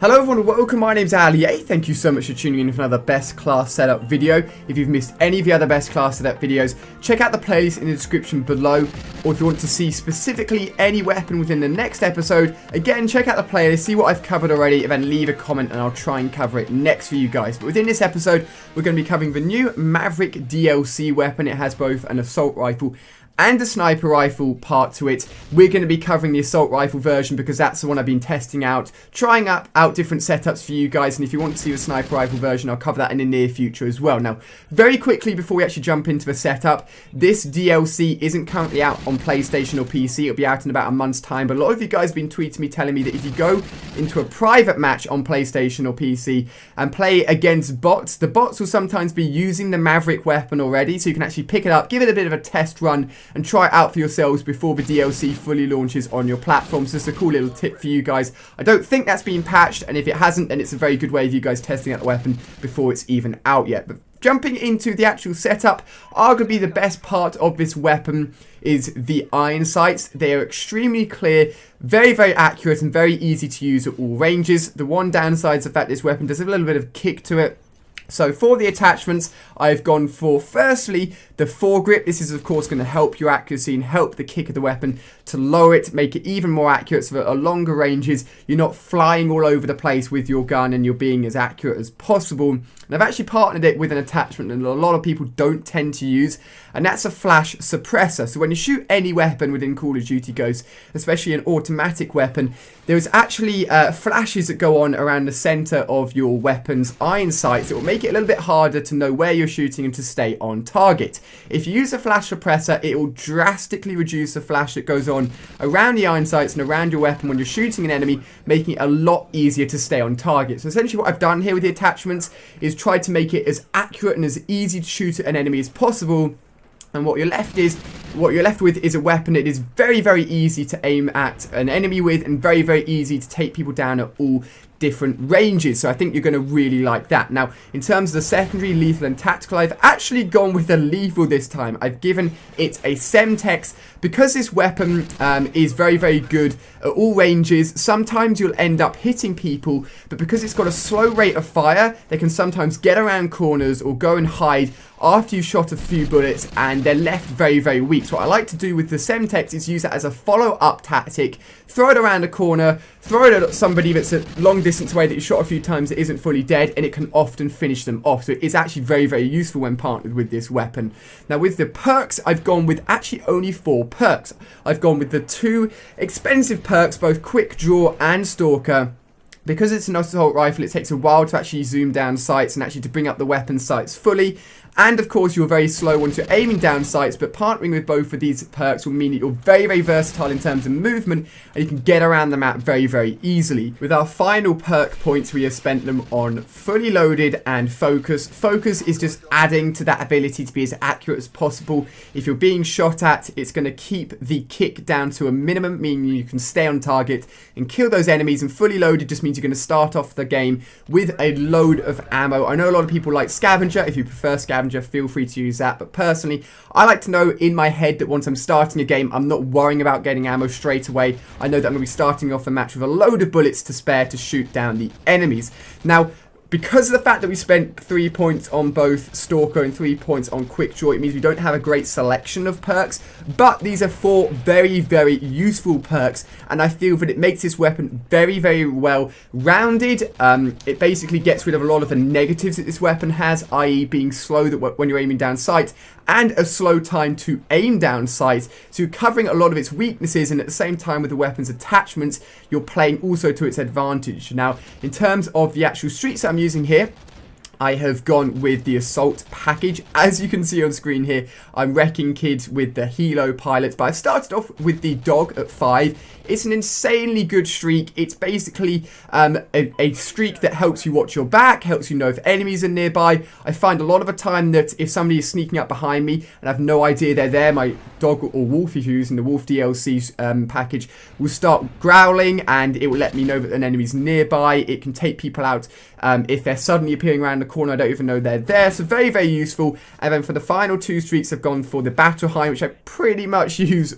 Hello everyone and welcome, my name's Ali. Thank you so much for tuning in for another best class setup video. If you've missed any of the other best class setup videos, check out the playlist in the description below. Or if you want to see specifically any weapon within the next episode, again check out the playlist, see what I've covered already, and then leave a comment and I'll try and cover it next for you guys. But within this episode, we're going to be covering the new Maverick DLC weapon. It has both an assault rifle and a sniper rifle part to it. We're going to be covering the assault rifle version because that's the one I've been testing out, trying out different setups for you guys, and if you want to see the sniper rifle version, I'll cover that in the near future as well. Now, very quickly before we actually jump into the setup, this DLC isn't currently out on PlayStation or PC. It'll be out in about a month's time, but a lot of you guys have been tweeting me telling me that if you go into a private match on PlayStation or PC and play against bots, the bots will sometimes be using the Maverick weapon already, so you can actually pick it up, give it a bit of a test run, and try it out for yourselves before the DLC fully launches on your platform. So just a cool little tip for you guys. I don't think that's been patched, and if it hasn't, then it's a very good way of you guys testing out the weapon before it's even out yet. But jumping into the actual setup, arguably the best part of this weapon is the iron sights. They are extremely clear, very accurate, and very easy to use at all ranges. The one downside is the fact this weapon does have a little bit of kick to it. So for the attachments, I've gone for, firstly, the foregrip. This is, of course, going to help your accuracy and help the kick of the weapon to lower it, make it even more accurate so that at longer ranges, you're not flying all over the place with your gun and you're being as accurate as possible. And I've actually partnered it with an attachment that a lot of people don't tend to use, and that's a flash suppressor. So when you shoot any weapon within Call of Duty Ghosts, especially an automatic weapon, there's actually flashes that go on around the center of your weapon's iron sights. It will make it a little bit harder to know where you're shooting and to stay on target. If you use a flash suppressor, it will drastically reduce the flash that goes on around the iron sights and around your weapon when you're shooting an enemy, making it a lot easier to stay on target. So essentially what I've done here with the attachments is tried to make it as accurate and as easy to shoot at an enemy as possible. And what you're left with is a weapon that is very easy to aim at an enemy with, and very easy to take people down at all different ranges. So I think you're going to really like that. Now, in terms of the secondary, lethal and tactical, I've actually gone with the lethal this time. I've given it a Semtex because this weapon is very good at all ranges. Sometimes you'll end up hitting people, but because it's got a slow rate of fire, they can sometimes get around corners or go and hide after you've shot a few bullets, and they're left very weak. So what I like to do with the Semtex is use that as a follow-up tactic. Throw it around a corner, throw it at somebody that's a long distance away that you shot a few times that isn't fully dead, and it can often finish them off. So it's actually very useful when partnered with this weapon. Now with the perks, I've gone with actually only 4 perks. I've gone with the 2 expensive perks, both Quick Draw and Stalker. Because it's an assault rifle, it takes a while to actually zoom down sights and actually to bring up the weapon sights fully. And of course, you're very slow once you're aiming down sights, but partnering with both of these perks will mean that you're very versatile in terms of movement, and you can get around the map very easily. With our final perk points, we have spent them on fully loaded and focus. Focus is just adding to that ability to be as accurate as possible. If you're being shot at, it's going to keep the kick down to a minimum, meaning you can stay on target and kill those enemies. And fully loaded just means you're going to start off the game with a load of ammo. I know a lot of people like scavenger. If you prefer scavenger, feel free to use that, but personally I like to know in my head that once I'm starting a game, I'm not worrying about getting ammo straight away. I know that I'm going to be starting off a match with a load of bullets to spare to shoot down the enemies. Now, because of the fact that we spent 3 points on both Stalker and 3 points on Quick Draw, it means we don't have a great selection of perks, but these are 4 very useful perks, and I feel that it makes this weapon very well rounded. It basically gets rid of a lot of the negatives that this weapon has, i.e. being slow when you're aiming down sight, and a slow time to aim down sight. So you're covering a lot of its weaknesses, and at the same time with the weapon's attachments, you're playing also to its advantage. Now, in terms of the actual streaks that I'm using here, I have gone with the assault package. As you can see on screen here, I'm wrecking kids with the Helo pilot, but I've started off with the dog at 5. It's an insanely good streak. It's basically a streak that helps you watch your back, helps you know if enemies are nearby. I find a lot of the time that if somebody is sneaking up behind me and I have no idea they're there, my dog or wolf, if you're using the wolf DLC package, will start growling and it will let me know that an enemy's nearby. It can take people out if they're suddenly appearing around the corner. I don't even know they're there. So very useful. And then for the final 2 streaks, I've gone for the battle hind, which I pretty much use